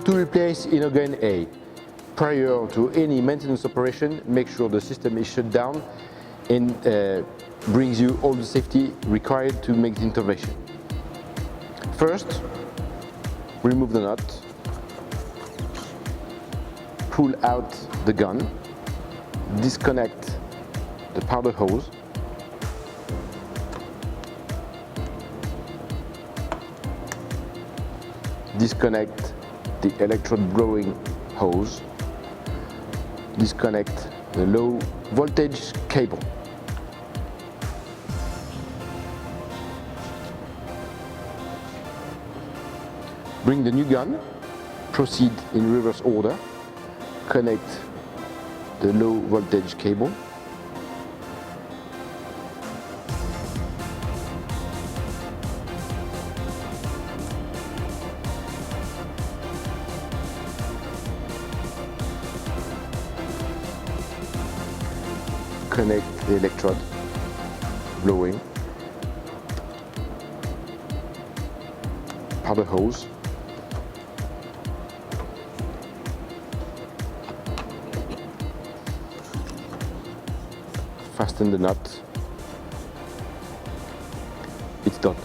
have to replace Inogun A. Prior to any maintenance operation, make sure the system is shut down and brings you all the safety required to make the intervention. First, remove the nut, pull out the gun, disconnect the powder hose, disconnect the electrode blowing hose, disconnect the low voltage cable. Bring the new gun, proceed in reverse order, connect the low voltage cable, connect the electrode blowing, powder hose, fasten the nut. It's done.